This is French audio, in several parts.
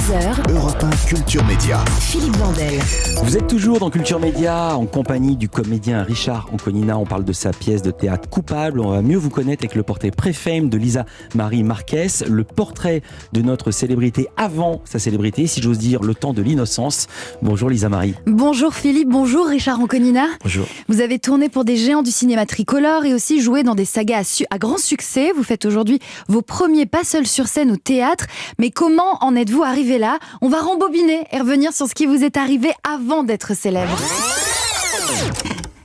13h, Europe 1 Culture Média. Philippe Vandel. Vous êtes toujours dans Culture Média en compagnie du comédien Richard Anconina. On parle de sa pièce de théâtre Coupable. On va mieux vous connaître avec le portrait pré-fame de Lisa Marie Marquez, le portrait de notre célébrité avant sa célébrité, si j'ose dire, le temps de l'innocence. Bonjour Lisa Marie. Bonjour Philippe, bonjour Richard Anconina. Bonjour. Vous avez tourné pour des géants du cinéma tricolore et aussi joué dans des sagas à grand succès. Vous faites aujourd'hui vos premiers pas seuls sur scène au théâtre. Mais comment en êtes-vous arrivé là ? On va rembobiner et revenir sur ce qui vous est arrivé avant d'être célèbre.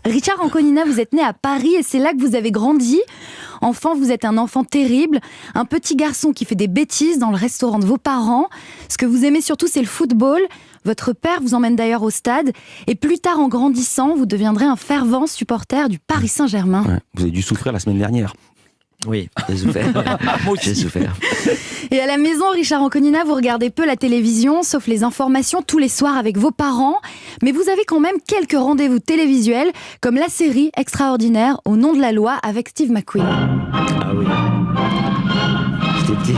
Richard Anconina, vous êtes né à Paris et c'est là que vous avez grandi. Enfant, vous êtes un enfant terrible, un petit garçon qui fait des bêtises dans le restaurant de vos parents. Ce que vous aimez surtout, c'est le football. Votre père vous emmène d'ailleurs au stade. Et plus tard, en grandissant, vous deviendrez un fervent supporter du Paris Saint-Germain. Ouais, vous avez dû souffrir la semaine dernière. Oui, j'ai souffert. Moi aussi. J'ai souffert. Et à la maison, Richard Anconina, vous regardez peu la télévision, sauf les informations tous les soirs avec vos parents. Mais vous avez quand même quelques rendez-vous télévisuels, comme la série extraordinaire Au nom de la loi avec Steve McQueen. Ah oui. J'étais petit.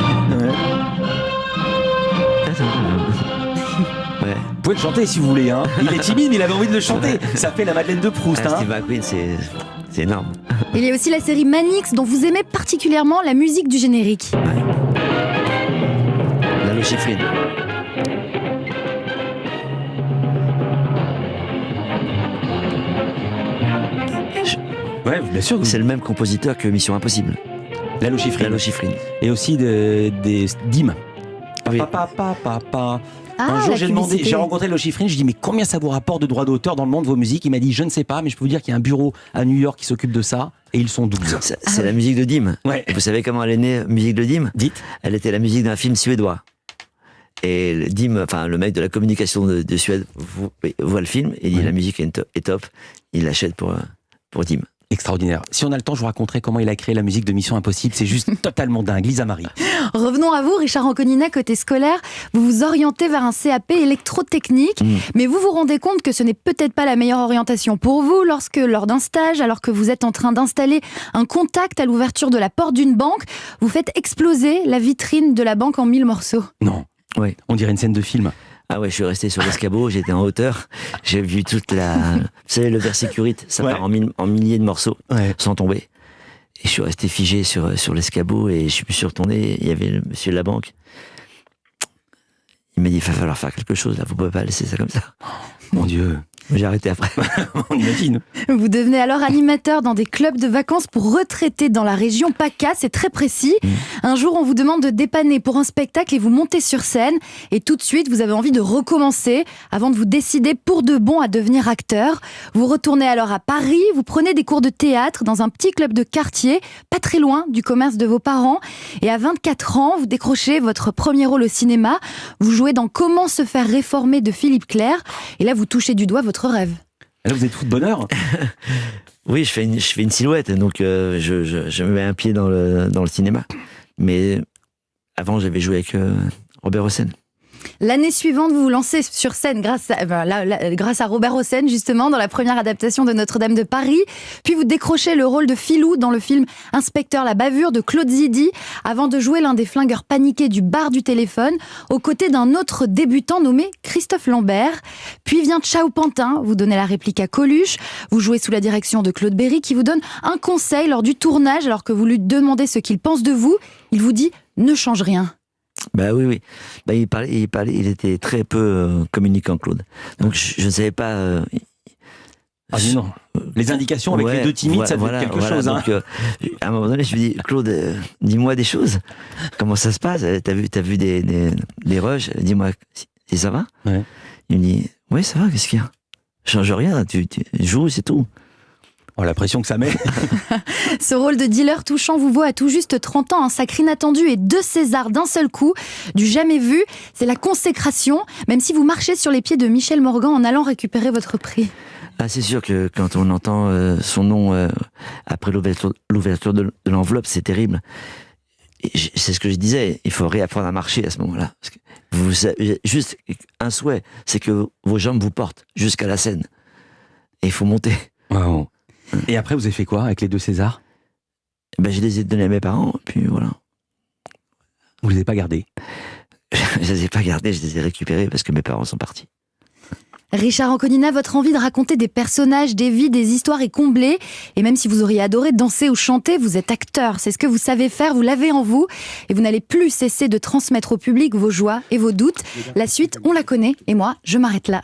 Ouais. Vous pouvez le chanter si vous voulez. Hein. Il est timide, mais il avait envie de le chanter. Ça fait la Madeleine de Proust. Hein. Steve McQueen, c'est énorme. Il y a aussi la série Manix, dont vous aimez particulièrement la musique du générique. Lalo Schifrin. Ouais, bien sûr. C'est le même compositeur que Mission Impossible. Lalo Schifrin. Lalo Schifrin. Et aussi des dîmes. Oui. Papa. Ah, Un jour, la j'ai publicité. rencontré Lalo Schifrin, je dis mais combien ça vous rapporte de droits d'auteur dans le monde de vos musiques ? Il m'a dit je ne sais pas, mais je peux vous dire qu'il y a un bureau à New York qui s'occupe de ça, et ils sont 12. C'est la musique de Dim. Ouais. Vous savez comment elle est née, musique de Dim ? Dites. Elle était la musique d'un film suédois. Et le Dim, enfin le mec de la communication de Suède voit le film et dit Ouais. la musique est top. Il l'achète pour Dim. Extraordinaire. Si on a le temps, je vous raconterai comment il a créé la musique de Mission Impossible, c'est juste totalement dingue. Lisa Marie. Revenons à vous, Richard Anconina, côté scolaire. Vous vous orientez vers un CAP électrotechnique, mais vous vous rendez compte que ce n'est peut-être pas la meilleure orientation pour vous lorsque, lors d'un stage, alors que vous êtes en train d'installer un contact à l'ouverture de la porte d'une banque, vous faites exploser la vitrine de la banque en 1000 morceaux. Non, Oui. on dirait une scène de film. Ah ouais, je suis resté sur l'escabeau, j'étais en hauteur, j'ai vu toute la... Vous savez, le verre sécurité, ça Ouais. part en milliers de morceaux, Ouais. sans tomber. Et je suis resté figé sur l'escabeau et je me suis retourné, il y avait le monsieur de la banque. Il m'a dit, il va falloir faire quelque chose, là, vous pouvez pas laisser ça comme ça. Mon Dieu, J'ai arrêté après. on imagine. Vous devenez alors animateur dans des clubs de vacances pour retraités dans la région PACA, c'est très précis. Un jour, on vous demande de dépanner pour un spectacle et vous montez sur scène. Et tout de suite, vous avez envie de recommencer avant de vous décider pour de bon à devenir acteur. Vous retournez alors à Paris, vous prenez des cours de théâtre dans un petit club de quartier, pas très loin du commerce de vos parents. Et à 24 ans, vous décrochez votre premier rôle au cinéma. Vous jouez dans Comment se faire réformer de Philippe Clair. Et là, vous touchez du doigt votre rêve. Là, vous êtes fou de bonheur. Oui, je fais une silhouette, donc je me mets un pied dans le cinéma. Mais avant, j'avais joué avec Robert Hossein. L'année suivante, vous vous lancez sur scène grâce à Robert Hossein, justement, dans la première adaptation de Notre-Dame de Paris. Puis vous décrochez le rôle de Filou dans le film Inspecteur la bavure de Claude Zidi, avant de jouer l'un des flingueurs paniqués du bar du téléphone, aux côtés d'un autre débutant nommé Christophe Lambert. Puis vient Ciao Pantin, vous donnez la réplique à Coluche. Vous jouez sous la direction de Claude Berry, qui vous donne un conseil lors du tournage, alors que vous lui demandez ce qu'il pense de vous. Il vous dit « Ne change rien ». Bah oui. Bah, il était très peu communicant, Claude. Donc je ne savais pas. Ah mais non. Les indications avec les deux timides, ça doit être quelque chose. Hein. Donc, à un moment donné, je lui dis, Claude, dis-moi des choses. Comment ça se passe ? T'as vu des rushs ? Dis-moi si ça va. Ouais. Il me dit, oui, ça va, qu'est-ce qu'il y a ? Change rien, tu joues, c'est tout. Oh, la pression que ça met. Ce rôle de dealer touchant vous vaut à tout juste 30 ans un sacre inattendu et 2 Césars d'un seul coup, du jamais vu. C'est la consécration, même si vous marchez sur les pieds de Michel Morgan en allant récupérer votre prix. Ah, c'est sûr que quand on entend son nom après l'ouverture de l'enveloppe, c'est terrible. C'est ce que je disais, il faut réapprendre à marcher à ce moment-là. Parce que juste un souhait, c'est que vos jambes vous portent jusqu'à la scène. Et il faut monter. Wow. Et après, vous avez fait quoi avec les 2 Césars ? Ben, je les ai donnés à mes parents, puis voilà. Vous les avez pas gardés ? Je les ai pas gardés, je les ai récupérés parce que mes parents sont partis. Richard Anconina, votre envie de raconter des personnages, des vies, des histoires est comblée. Et même si vous auriez adoré danser ou chanter, vous êtes acteur. C'est ce que vous savez faire, vous l'avez en vous. Et vous n'allez plus cesser de transmettre au public vos joies et vos doutes. La suite, on la connaît. Et moi, je m'arrête là.